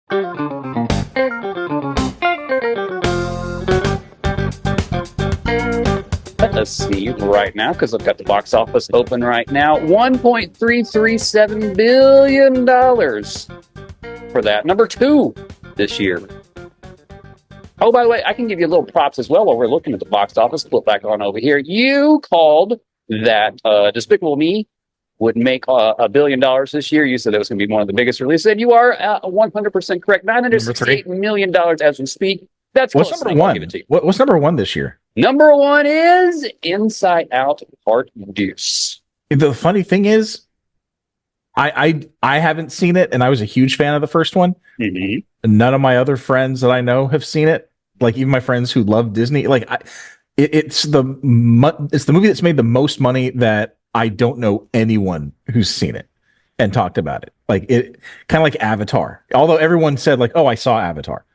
Let's see right now, because I've got the box office open right now. $1.337 billion for that. Number 2 this year. Oh, by the way, I can give you a little props as well while we're looking at the box office. Flip back on over here. You called that Despicable Me would make $1 billion this year. You said that was going to be one of the biggest releases, and you are 100% correct. $968 million as we speak. That's what's close. number one? What's number 1 this year? Number 1 is Inside Out Part Deuce. The funny thing is, I haven't seen it, and I was a huge fan of the first one. Mm-hmm. None of my other friends that I know have seen it. Like even my friends who love Disney, it's the movie that's made the most money that I don't know anyone who's seen it and talked about it. Like it, kind of like Avatar. Although everyone said like, "Oh, I saw Avatar."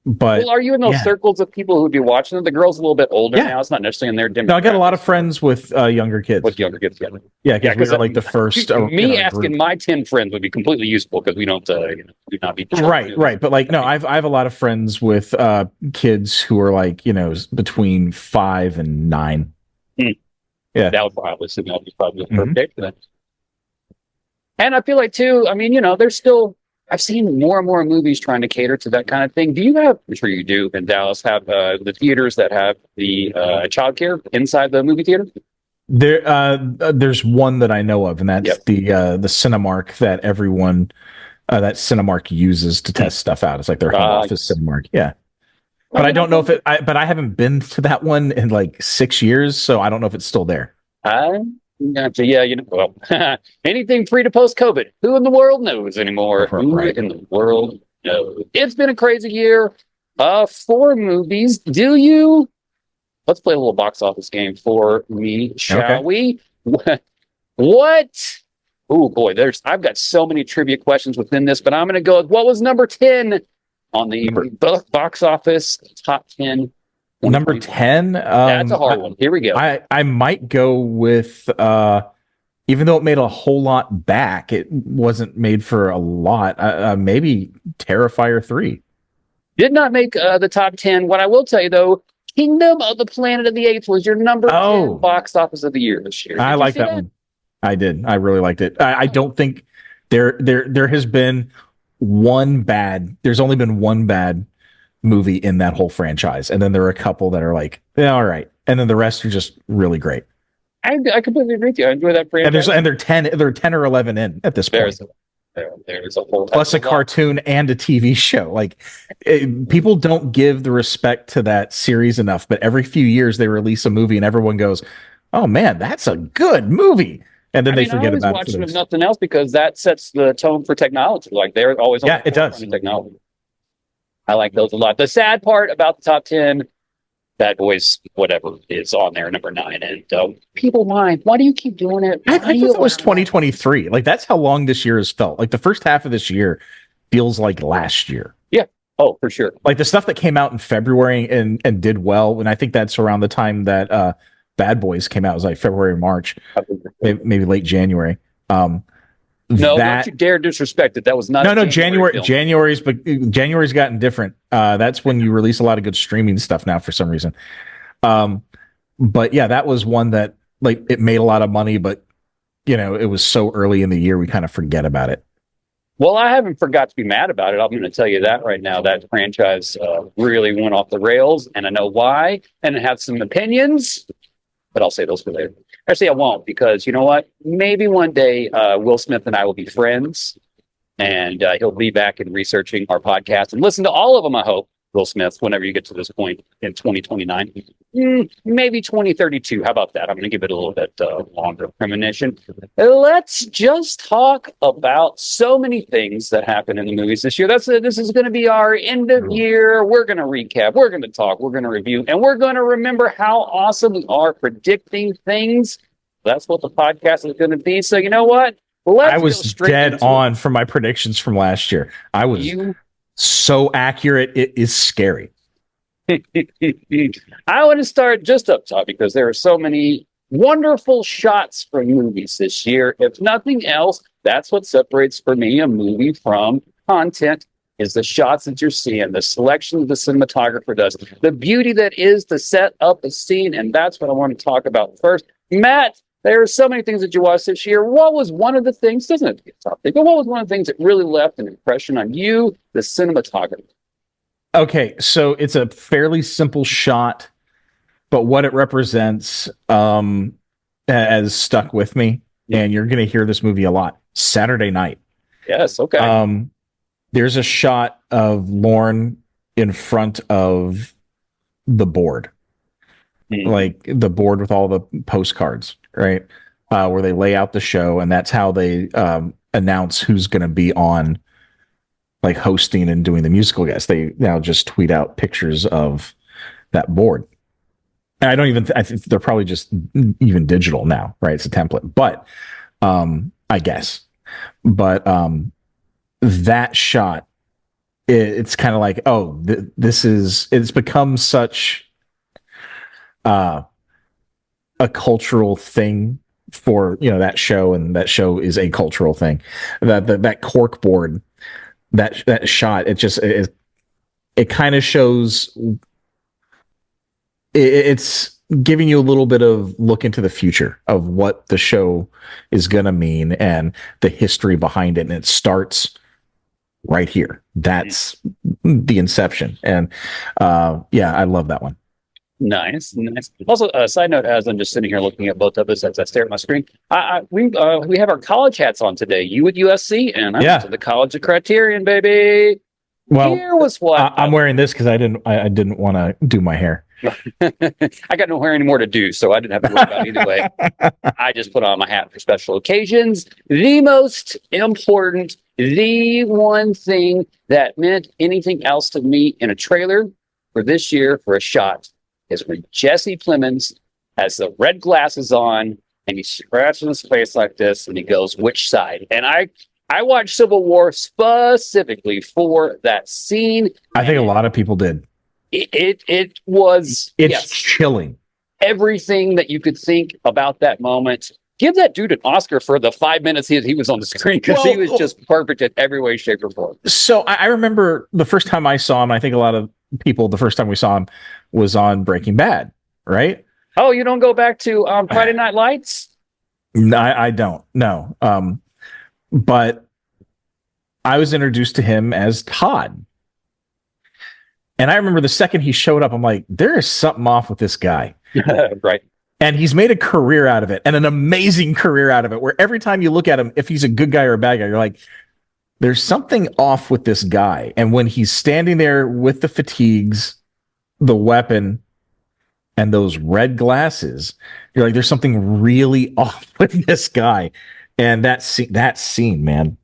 But well, are you in those circles of people who'd be watching it? The girl's a little bit older now. It's not necessarily in their demographic. No, I got a lot of friends with younger kids. With younger kids, yeah, because we were like the first. Me asking my 10 friends would be completely useful because we don't do not be children. Right. But like, no, I have a lot of friends with kids who are like between 5 and 9. Yeah, that would probably be perfect. And I feel like too. I mean, there's still. I've seen more and more movies trying to cater to that kind of thing. Do you have, I'm sure you do, in Dallas, have the theaters that have the childcare inside the movie theater? There's one that I know of, and that's the Cinemark that everyone that Cinemark uses to test stuff out. It's like their home office Cinemark. Yeah. But I don't know if but I haven't been to that one in like 6 years, so I don't know if it's still there. Gotcha. Yeah, well, anything pre to post COVID. Who in the world knows anymore? Who in the world knows? It's been a crazy year. 4 movies. Let's play a little box office game for me, shall we? What? Oh boy, I've got so many trivia questions within this, but I'm going to go with what was number 10 on the box office top 10. Number 10. That's a hard one. Here we go. I might go with even though it made a whole lot back, it wasn't made for a lot. Maybe Terrifier 3. Did not make the top 10. What I will tell you though, Kingdom of the Planet of the Apes was your number 10 box office of the year this year. I like that one. I did. I really liked it. I don't think there has been there's only been one bad movie in that whole franchise, and then there are a couple that are like, yeah, all right, and then the rest are just really great. I completely agree with you. I enjoy that franchise. And they're 10 or 11 in at this point. There's a whole plus a cartoon and a TV show. Like people don't give the respect to that series enough, but every few years they release a movie and everyone goes, "Oh man, that's a good movie." And then they forget about it. I watch it if nothing else because that sets the tone for technology. Like they're always on it does. Technology. I like those a lot. The sad part about the top 10, Bad Boys, whatever, is on there, number 9. And people whine. Why do you keep doing it? I thought it was 2023. Like, that's how long this year has felt. Like, the first half of this year feels like last year. Yeah. Oh, for sure. Like, the stuff that came out in February and did well, and I think that's around the time that Bad Boys came out. It was like February, March, maybe late January. No, don't you dare disrespect it. That was not. No, January's gotten different. That's when you release a lot of good streaming stuff now for some reason. But yeah, that was one that like it made a lot of money, but it was so early in the year we kind of forget about it. Well, I haven't forgot to be mad about it. I'm going to tell you that right now. That franchise really went off the rails, and I know why, and I have some opinions, but I'll say those for later. Actually, I won't, because you know what? Maybe one day Will Smith and I will be friends, and he'll be back and researching our podcast and listen to all of them, I hope, Will Smith, whenever you get to this point in 2029. Maybe 2032. How about that? I'm going to give it a little bit longer premonition. Let's just talk about so many things that happened in the movies this year. This is going to be our end of year. We're going to recap. We're going to talk. We're going to review. And we're going to remember how awesome we are predicting things. That's what the podcast is going to be. So you know what? I was dead on for my predictions from last year. I was so accurate. It is scary. I want to start just up top because there are so many wonderful shots from movies this year. If nothing else, that's what separates for me a movie from content is the shots that you're seeing, the selection that the cinematographer does, the beauty that is to set up a scene. And that's what I want to talk about first. Matt, there are so many things that you watched this year. What was one of the things, doesn't have to be a top thing, but what was one of the things that really left an impression on you, the cinematography? Okay, so it's a fairly simple shot, but what it represents has stuck with me, and you're going to hear this movie a lot. Saturday Night. Yes, okay. There's a shot of Lorne in front of the board, like the board with all the postcards, right? Where they lay out the show, and that's how they announce who's going to be on, like hosting and doing the musical guests. They now just tweet out pictures of that board. And I think they're probably just even digital now, right? It's a template, but I guess. But that shot, it's kind of like, oh, it's become such a cultural thing for, that show, and that show is a cultural thing. That cork board, that shot, it kind of shows, it's giving you a little bit of look into the future of what the show is going to mean and the history behind it. And it starts right here. That's the inception. And I love that one. Nice. Also, side note, as I'm just sitting here looking at both of us as I stare at my screen, we have our college hats on today. You at USC, and I went to the College of Criterion, baby. Well, here was what I'm wearing this because I didn't want to do my hair. I got no hair anymore to do, so I didn't have to worry about it either way. I just put on my hat for special occasions. The most important, the one thing that meant anything else to me in a trailer for this year for a shot is when Jesse Plemons has the red glasses on and he's scratching his face like this and he goes, which side? And I watched Civil War specifically for that scene. I think a lot of people did. It was chilling. Everything that you could think about that moment. Give that dude an Oscar for the 5 minutes he was on the screen, because he was just perfect in every way, shape, or form. So I remember the first time I saw him, I think a lot of people, the first time we saw him was on Breaking Bad, right? Oh, you don't go back to Friday Night Lights? No, I don't. No. But I was introduced to him as Todd. And I remember the second he showed up, I'm like, there is something off with this guy. Right. And he's made a career out of it, and an amazing career out of it, where every time you look at him, if he's a good guy or a bad guy, you're like, there's something off with this guy. And when he's standing there with the fatigues, the weapon, and those red glasses, you're like, there's something really off with this guy. And that scene, man.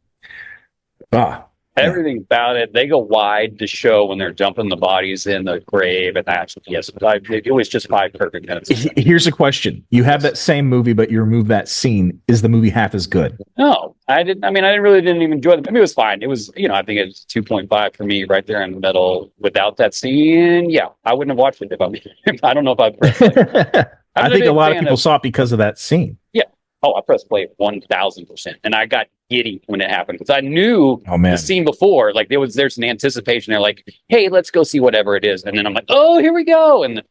Everything about it. They go wide to show when they're dumping the bodies in the grave, and it was just 5 perfect minutes. Here's a question: you have that same movie, but you remove that scene. Is the movie half as good? No, I didn't. I mean, I didn't even enjoy the movie. It was fine. It was, I think it's 2.5 for me, right there in the middle. Without that scene, I wouldn't have watched it if I don't know if I'd. I think a lot of people saw it because of that scene. Yeah. Oh, I pressed play 1,000%, and I got giddy when it happened because I knew the scene before. Like there's an anticipation. They're like, "Hey, let's go see whatever it is," and then I'm like, "Oh, here we go!" And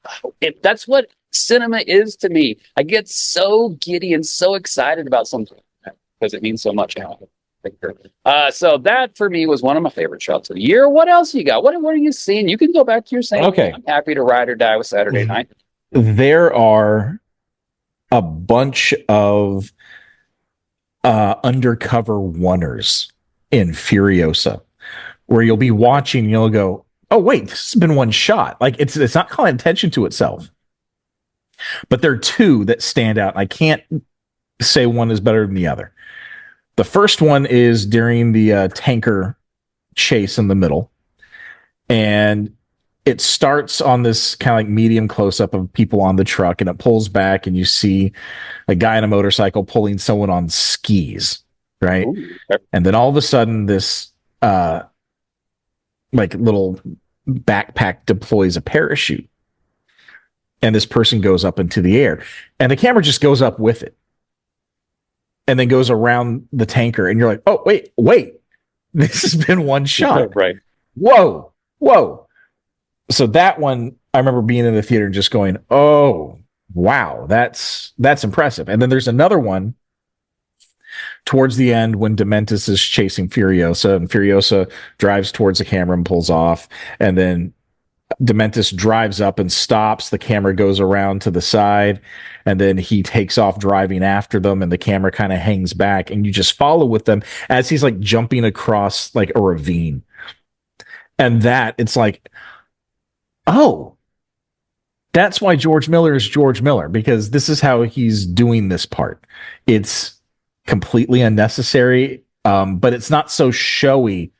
that's what cinema is to me. I get so giddy and so excited about something because it means so much. So that for me was one of my favorite shots of the year. What else you got? What are you seeing? You can go back to your saying. Okay, I'm happy to ride or die with Saturday Night. There are a bunch of undercover oneers in Furiosa, where you'll be watching and you'll go, oh wait, this has been one shot. Like it's not calling attention to itself. But there are two that stand out. I can't say one is better than the other. The first one is during the tanker chase in the middle, and it starts on this kind of like medium close up of people on the truck, and it pulls back and you see a guy on a motorcycle pulling someone on skis. Right. Ooh. And then all of a sudden this, like little backpack deploys a parachute, and this person goes up into the air, and the camera just goes up with it and then goes around the tanker. And you're like, oh, wait, this has been one shot. Right. whoa, whoa. So that one, I remember being in the theater and just going, oh, wow, that's impressive. And then there's another one towards the end when Dementis is chasing Furiosa, and Furiosa drives towards the camera and pulls off, and then Dementis drives up and stops. The camera goes around to the side, and then he takes off driving after them, and the camera kind of hangs back, and you just follow with them as he's like jumping across like a ravine. And that it's like, oh, that's why George Miller is George Miller, because this is how he's doing this part. It's completely unnecessary, but it's not so showy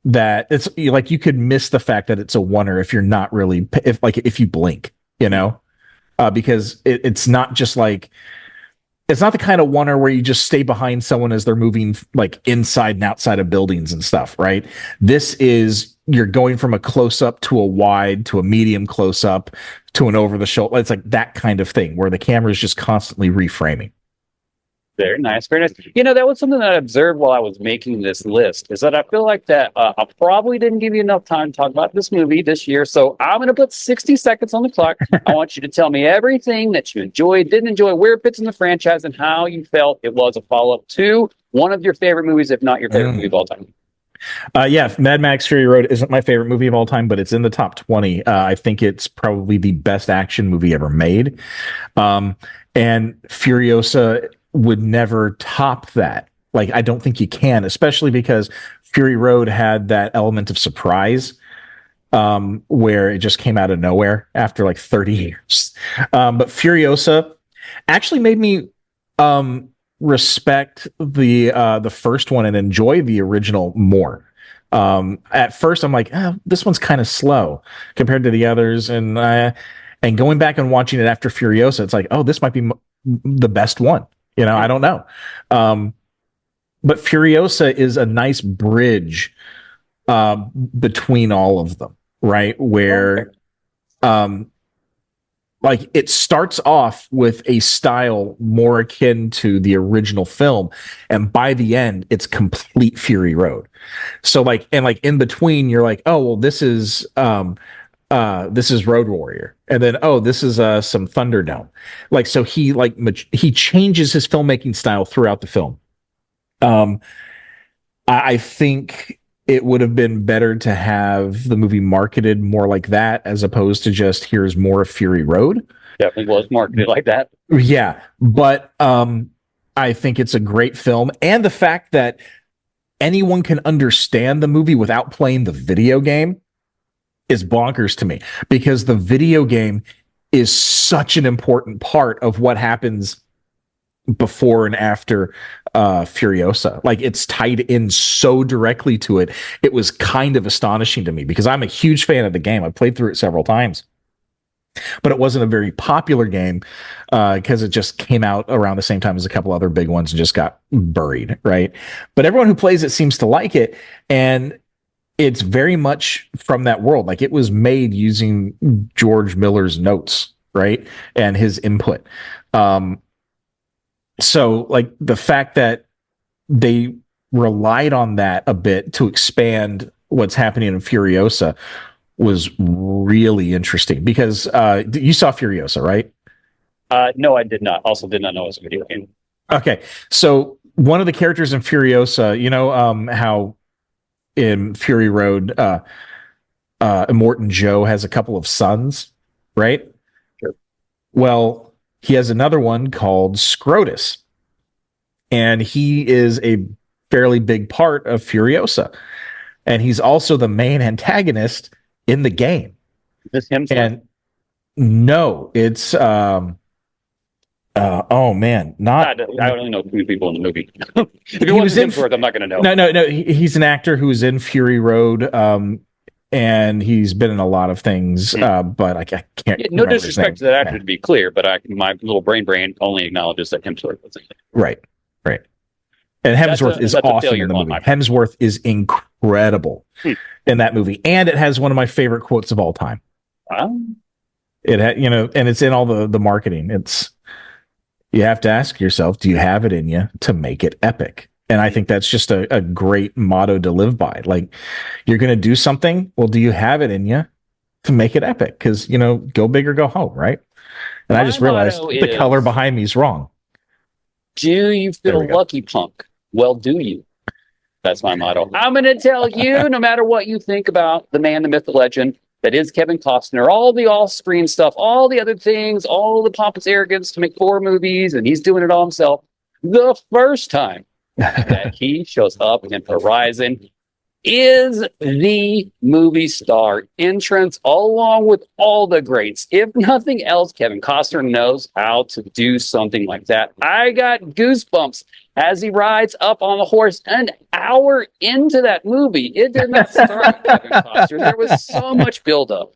that it's like you could miss the fact that it's a oneer if you're not really if you blink, because it's not just like it's not the kind of oneer where you just stay behind someone as they're moving like inside and outside of buildings and stuff, right? This is you're going from a close up to a wide to a medium close up to an over the shoulder. It's like that kind of thing where the camera is just constantly reframing. Very nice, very nice. That was something that I observed while I was making this list, is that I feel like that I probably didn't give you enough time to talk about this movie this year. So I'm going to put 60 seconds on the clock. I want you to tell me everything that you enjoyed, didn't enjoy, where it fits in the franchise, and how you felt it was a follow-up to one of your favorite movies, if not your favorite movie of all time. Yeah, Mad Max Fury Road isn't my favorite movie of all time, but it's in the top 20. I think it's probably the best action movie ever made. And Furiosa would never top that. Like, I don't think you can, especially because Fury Road had that element of surprise, where it just came out of nowhere after like 30 years. But Furiosa actually made me respect the first one and enjoy the original more. At first, I'm like, this one's kind of slow compared to the others, and going back and watching it after Furiosa, it's like, oh, this might be the best one. I don't know. But Furiosa is a nice bridge between all of them, right? Where like it starts off with a style more akin to the original film, and by the end it's complete Fury Road. So like in between you're like, oh well, this is Road Warrior, and then this is some Thunderdome. Like, so he changes his filmmaking style throughout the film. I think it would have been better to have the movie marketed more like that, as opposed to just here's more of Fury Road. Definitely was marketed like that. Yeah, but I think it's a great film, and the fact that anyone can understand the movie without playing the video game is bonkers to me, because the video game is such an important part of what happens before and after Furiosa. Like, it's tied in so directly to it. It was kind of astonishing to me, because I'm a huge fan of the game. I played through it several times, but it wasn't a very popular game because it just came out around the same time as a couple other big ones and just got buried, right? But everyone who plays it seems to like it, and it's very much from that world. Like, it was made using George Miller's notes, right? And his input. So like the fact that they relied on that a bit to expand what's happening in Furiosa was really interesting, because you saw Furiosa, right? No, I did not. Also did not know it was a video game. Okay. So one of the characters in Furiosa, how in Fury Road, Immortan Joe has a couple of sons, right? Sure. Well, he has another one called Scrotus, and he is a fairly big part of Furiosa, and he's also the main antagonist in the game. Is this him? And no, it's oh man, not. I only know three people in the movie. If it He was wasn't in- Hemsworth, I'm not going to know. No. He's an actor who's in Fury Road, and he's been in a lot of things, but I can't. Yeah, no remember his name. disrespect to that actor, to be clear, but my little brain only acknowledges that Hemsworth was in it. Right. And Hemsworth is that's a awesome failure in the on movie. my part. Hemsworth is incredible in that movie, and it has one of my favorite quotes of all time. It had, and it's in all the marketing. You have to ask yourself, do you have it in you to make it epic? And I think that's just a great motto to live by. Like, you're going to do something. Well, do you have it in you to make it epic? Because, go big or go home, right? And I My just realized motto the color is, behind me is wrong. do you There we feel go. lucky, punk? Well, do you? That's my motto. I'm going to tell you, no matter what you think about the man, the myth, the legend, that is Kevin Costner, all the off-screen stuff, all the other things, all the pompous arrogance to make 4 movies, and he's doing it all himself. The first time that he shows up in Horizon is the movie star entrance, along with all the greats. If nothing else, Kevin Costner knows how to do something like that. I got goosebumps as he rides up on the horse an hour into that movie. It did not start with Kevin Costner. There was so much buildup.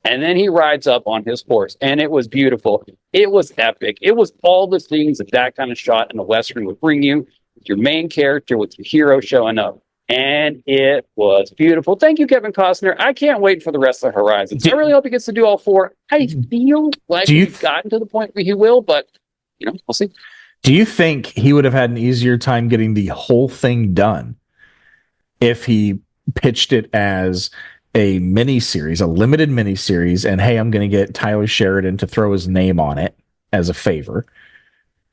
And then he rides up on his horse, and it was beautiful. It was epic. It was all the things that kind of shot in a Western would bring you, with your main character, with your hero showing up. And it was beautiful. Thank you, Kevin Costner. I can't wait for the rest of the Horizons. I really hope he gets to do all 4. I feel like he's gotten to the point where he will, but we'll see. Do you think he would have had an easier time getting the whole thing done if he pitched it as a miniseries, a limited miniseries, and hey, I'm going to get Tyler Sheridan to throw his name on it as a favor?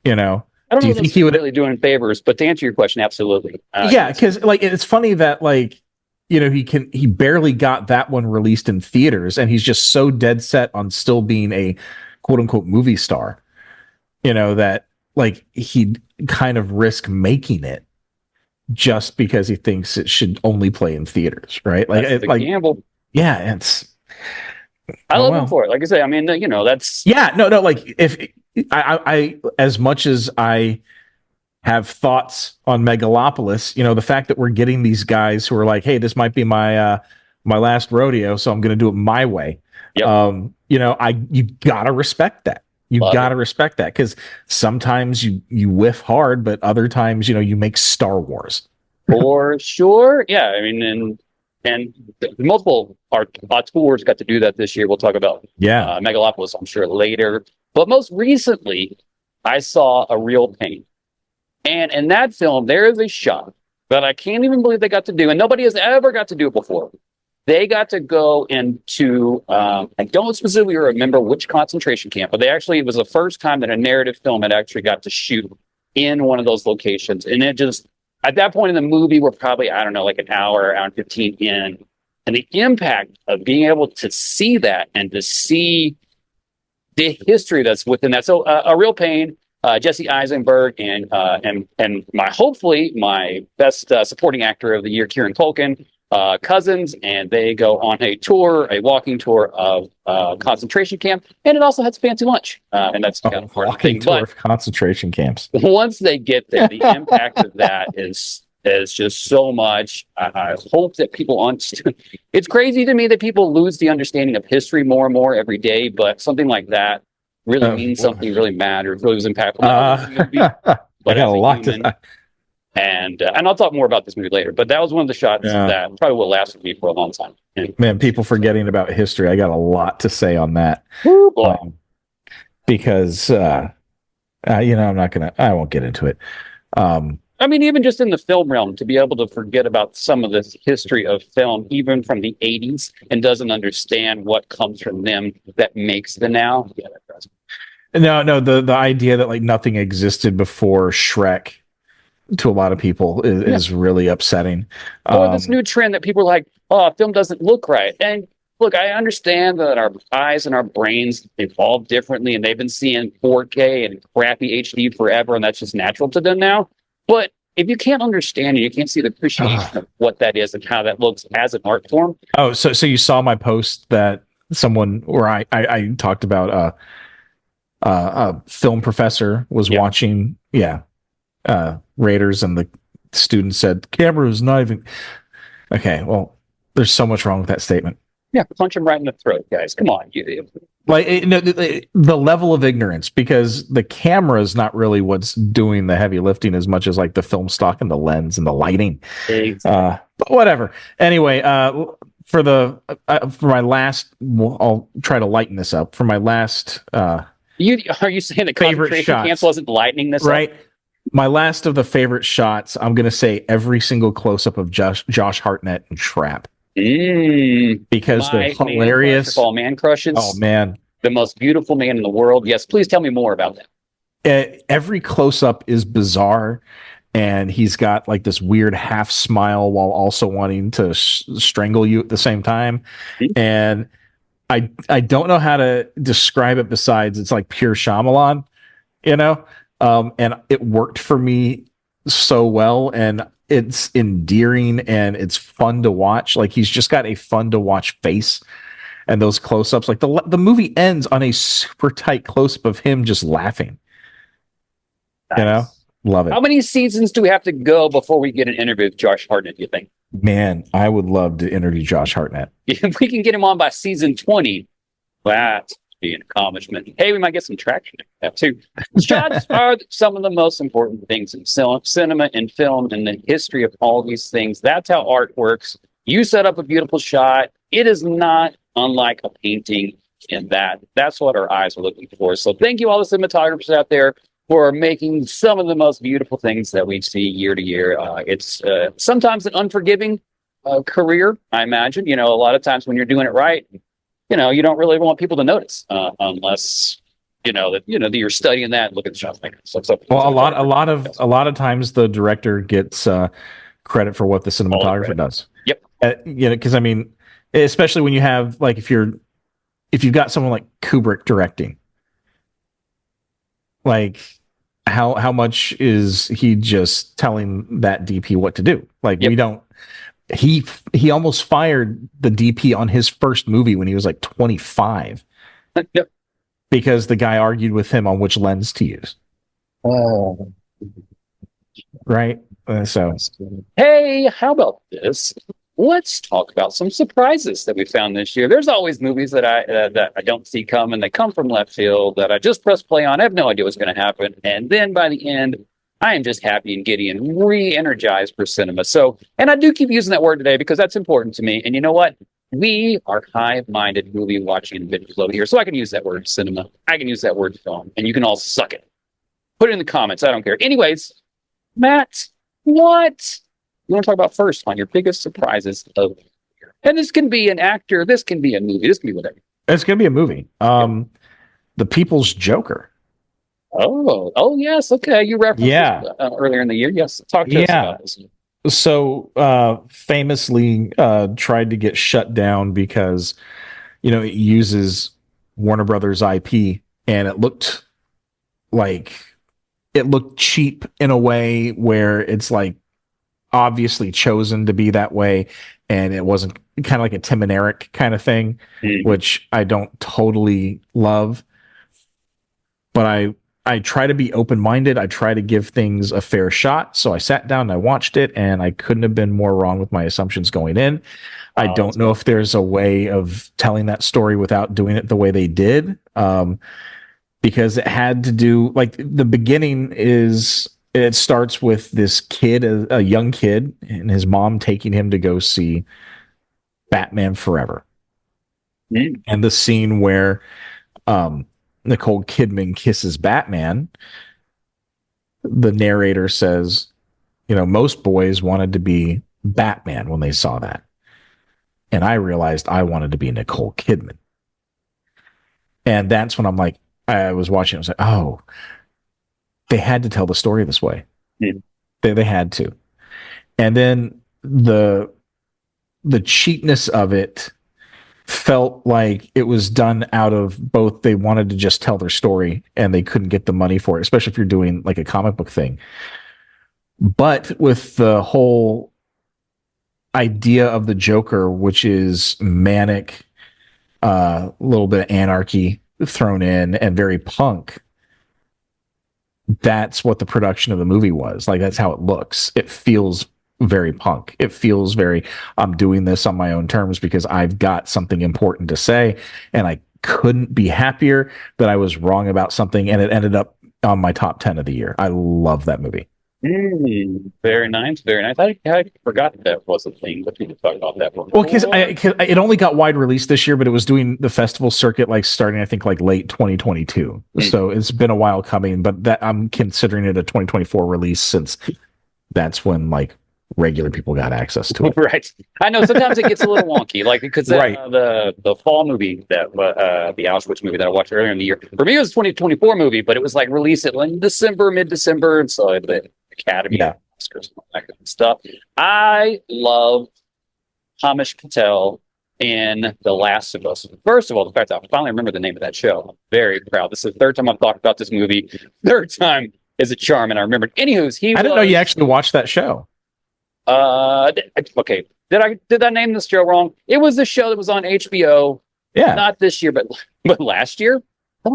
I don't Do you know think if he he's would really doing favors, but to answer your question, absolutely. yeah, because it's funny that he barely got that one released in theaters, and he's just so dead set on still being a quote unquote movie star, that he'd kind of risk making it just because he thinks it should only play in theaters, right? That's the gamble. Yeah, it's. I love him for it. Like I say, I mean, that's no. Like, if I as much as I have thoughts on Megalopolis, the fact that we're getting these guys who are like, hey, this might be my last rodeo, so I'm going to do it my way. Yep. You gotta respect that. You gotta respect that, because sometimes you whiff hard, but other times, you make Star Wars. For sure. Yeah. I mean, and multiple tours got to do that this year. We'll talk about Megalopolis, I'm sure, later. But most recently, I saw A Real Pain. And in that film, there is a shot that I can't even believe they got to do, and nobody has ever got to do it before. They got to go into, I don't specifically remember which concentration camp, but it was the first time that a narrative film had actually got to shoot in one of those locations. And it just, at that point in the movie, we're probably, I don't know, like an hour and 15 in. And the impact of being able to see that and to see the history that's within that. So A Real Pain, Jesse Eisenberg, and hopefully my best supporting actor of the year, Kieran Culkin, cousins, and they go on a walking tour of concentration camp, and it also has a fancy lunch, and that's kind of part of the thing. Tour of concentration camps. Once they get there, the impact of that is just so much. I hope that people understand. It's crazy to me that people lose the understanding of history more and more every day, but something like that really means something, really matters, really was impactful. But I got a lot to. And I'll talk more about this movie later, but that was one of the shots that probably will last with me for a long time. Man, people forgetting about history. I got a lot to say on that. Because, I'm not going to, I won't get into it. I mean, even just in the film realm, to be able to forget about some of the history of film, even from the 80s, and doesn't understand what comes from them that makes the now. Yeah, that does. No, the idea that nothing existed before Shrek, to a lot of people is really upsetting. Or this new trend that people are like, oh, film doesn't look right. And look, I understand that our eyes and our brains evolve differently, and they've been seeing 4K and crappy HD forever, and that's just natural to them now. But if you can't understand it, you can't see the appreciation of what that is and how that looks as an art form. Oh, so you saw my post that someone, or I talked about a film professor was watching, Raiders, and the student said, camera is not even. Okay, well, there's so much wrong with that statement. Yeah, punch him right in the throat, guys. Come on, the level of ignorance, because the camera is not really what's doing the heavy lifting as much as the film stock and the lens and the lighting. Exactly. But whatever. Anyway, for my last, I'll try to lighten this up. For my last, are you saying the concentration camps wasn't lightening this right? up? My last of the favorite shots, I'm gonna say every single close up of Josh Hartnett and Trap because they're My man crush of hilarious. all man Oh crushes, man, the most beautiful man in the world. Yes, please tell me more about that. every close up is bizarre, and he's got like this weird half smile while also wanting to strangle you at the same time. And I don't know how to describe it besides it's like pure Shyamalan, you know. And it worked for me so well, and it's endearing and it's fun to watch. Like he's just got a fun to watch face, and those close ups. Like the movie ends on a super tight close up of him just laughing. You know, Nice. love it. How many seasons do we have to go before we get an interview with Josh Hartnett, do you think? Man, I would love to interview Josh Hartnett. If we can get him on by season 20, that's be an accomplishment. Hey, we might get some traction with that too. Shots are some of the most important things in cinema and film and the history of all these things. That's how art works. You set up a beautiful shot. It is not unlike a painting in that. That's what our eyes are looking for. So thank you all the cinematographers out there for making some of the most beautiful things that we see year to year. It's sometimes an unforgiving career, I imagine. You know, a lot of times when you're doing it right, you know, you don't really want people to notice unless that you're studying that and look at the shots. Well, a lot of times the director gets credit for what the cinematographer does. Yep. Because I mean, especially when you have like if you've got someone like Kubrick directing, like how much is he just telling that DP what to do? Like Yep. we don't. He almost fired the DP on his first movie when he was like 25 Yep. because the guy argued with him on which lens to use. Oh. Right. So Hey, how about this? Let's talk about some surprises that we found this year. There's always movies that I don't see coming. They come from left field that I just press play on. I have no idea what's going to happen, and then by the end, I am just happy and giddy and re-energized for cinema. So, and I do keep using that word today because that's important to me. And you know what? We are hive-minded movie watching and binge flow here, so I can use that word cinema. I can use that word film, and you can all suck it. Put it in the comments. I don't care. Anyways, Matt, what you want to talk about first on your biggest surprises of the year? And this can be an actor, this can be a movie, this can be whatever. it's gonna be a movie. The People's Joker. Oh yes, okay. You referenced this, earlier in the year. Yes, talk to us about this. So famously tried to get shut down because it uses Warner Brothers IP, and it looked cheap in a way where it's like obviously chosen to be that way, and it wasn't kind of like a Tim and Eric kind of thing, which I don't totally love. But I try to be open-minded. I try to give things a fair shot. So I sat down and I watched it, and I couldn't have been more wrong with my assumptions going in. I don't know if there's a way of telling that story without doing it the way they did. Because it had to do, like, the beginning it starts with this kid, a young kid, and his mom taking him to go see Batman Forever. And the scene where Nicole Kidman kisses Batman, the narrator says, most boys wanted to be Batman when they saw that. And I realized I wanted to be Nicole Kidman. And that's when I was watching, I was like, oh, they had to tell the story this way. They had to. And then the cheapness of it felt like it was done out of both, they wanted to just tell their story and they couldn't get the money for it, especially if you're doing like a comic book thing. But with the whole idea of the Joker, which is manic, a little bit of anarchy thrown in and very punk, that's what the production of the movie was. Like, that's how it looks. It feels very punk. It feels very, I'm doing this on my own terms because I've got something important to say, and I couldn't be happier that I was wrong about something, and it ended up on my top 10 of the year. I love that movie. Very nice, very nice. I forgot that was a thing, but we could talk about that one. Well, because it only got wide release this year, but it was doing the festival circuit like starting, I think, like late 2022. So it's been a while coming, but that I'm considering it a 2024 release since that's when like regular people got access to it. Right. I know sometimes it gets a little wonky, like because Right. the fall movie that the Auschwitz movie that I watched earlier in the year. For me, it was a 2024 movie, but it was like released in December, mid-December, and so the Academy Yeah. Oscars, and all that kind of stuff. I love Hamish Patel in The Last of Us. First of all, the fact that I finally remember the name of that show. I'm very proud. This is the third time I've talked about this movie. Third time is a charm, and I remembered. Anywho's, I didn't know you actually watched that show. Okay. Did I name this show wrong? It was the show that was on HBO. Yeah. Not this year, but last year.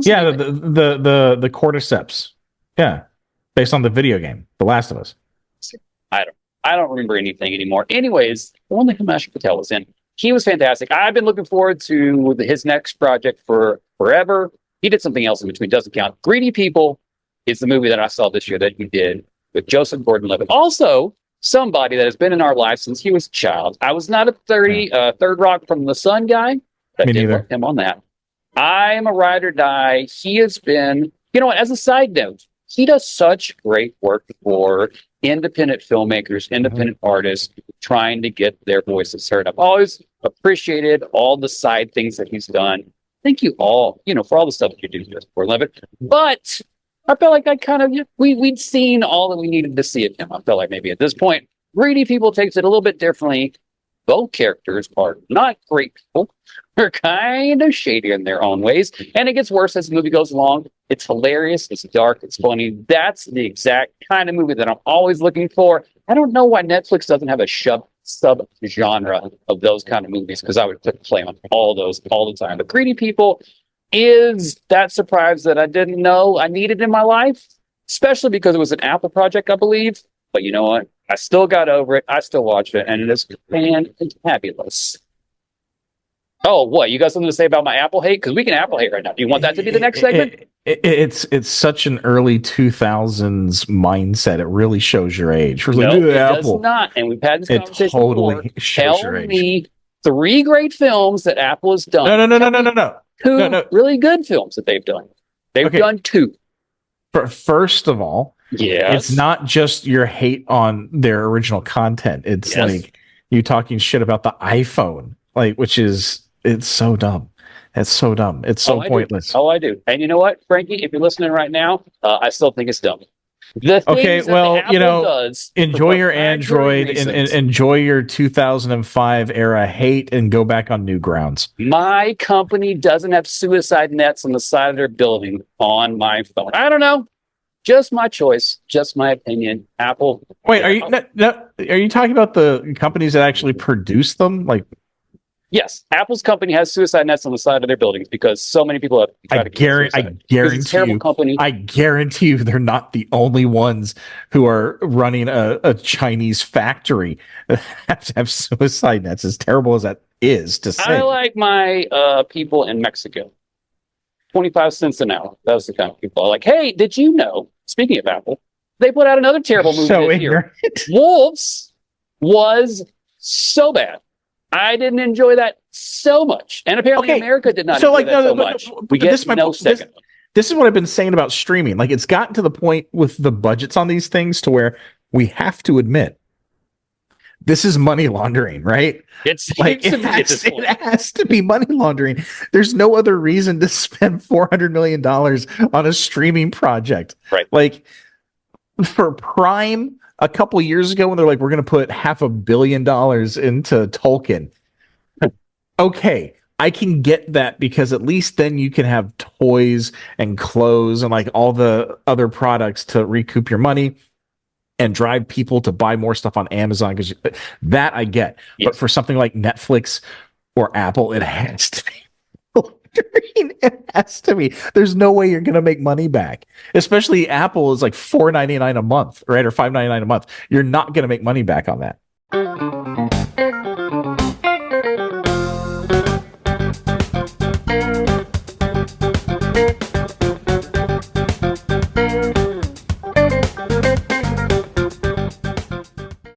Yeah, the cordyceps. Yeah. Based on the video game, The Last of Us. I don't remember anything anymore. Anyways, the one that Hamish Patel was in, he was fantastic. I've been looking forward to his next project for forever. He did something else in between, doesn't count. Greedy People is the movie that I saw this year that he did with Joseph Gordon-Levitt. Also, somebody that has been in our life since he was a child. I was not a Third Rock from the Sun guy. But Me I did neither. love him on that. I am a ride or die. He has been, what, as a side note, he does such great work for independent filmmakers, independent artists trying to get their voices heard. I've always appreciated all the side things that he's done. Thank you all, for all the stuff that you do for Levitt. But I felt like I kind of we'd seen all that we needed to see of him. I felt like maybe at this point, Greedy People takes it a little bit differently. Both characters are not great people. They're kind of shady in their own ways. And it gets worse as the movie goes along. It's hilarious. It's dark. It's funny. That's the exact kind of movie that I'm always looking for. I don't know why Netflix doesn't have a sub-genre of those kind of movies, because I would click play on all those all the time. But Greedy People is that surprise that I didn't know I needed in my life, especially because it was an Apple project, I believe. But you know what? I still got over it. I still watched it, and it is fantabulous. Oh, what? You got something to say about my Apple hate? Because we can Apple hate right now. Do you want that to be the next segment? It's such an early 2000s mindset. It really shows your age. No, like, it Apple. does not. And we've had this It conversation totally before. shows Tell your age. me 3 great films that Apple has done. No. 2 really good films that they've done. They've done 2. First of all, yes. It's not just your hate on their original content. It's like you talking shit about the iPhone, like, it's so dumb. It's so dumb. It's so pointless. I do. And you know what, Frankie, if you're listening right now, I still think it's dumb. Okay, well, does enjoy your Android and enjoy your 2005 era hate and go back on new grounds. My company doesn't have suicide nets on the side of their building on my phone. I don't know. Just my choice, just my opinion. Apple. Wait, are you talking about the companies that actually produce them? Like, yes, Apple's company has suicide nets on the side of their buildings because so many people have tried to commit suicide. I guarantee you, company. I guarantee you, they're not the only ones who are running a Chinese factory that have suicide nets. As terrible as that is to say, I like my people in Mexico. 25 cents an hour. That was the kind of people. Like, hey, did you know? Speaking of Apple, they put out another terrible movie this year. Wolves was so bad. I didn't enjoy that so much, and apparently America did not enjoy that so much. We get no second. This is what I've been saying about streaming. Like, it's gotten to the point with the budgets on these things to where we have to admit this is money laundering, right? It has to be money laundering. There's no other reason to spend $400 million on a streaming project. Right. Like, for Prime a couple years ago when they're like, we're going to put $500 million into Tolkien. Okay, I can get that because at least then you can have toys and clothes and like all the other products to recoup your money and drive people to buy more stuff on Amazon, because that I get. Yes. But for something like Netflix or Apple, it has to be. It has to be. There's no way you're going to make money back. Especially Apple is like $4.99 a month, right? Or $5.99 a month. You're not going to make money back on that.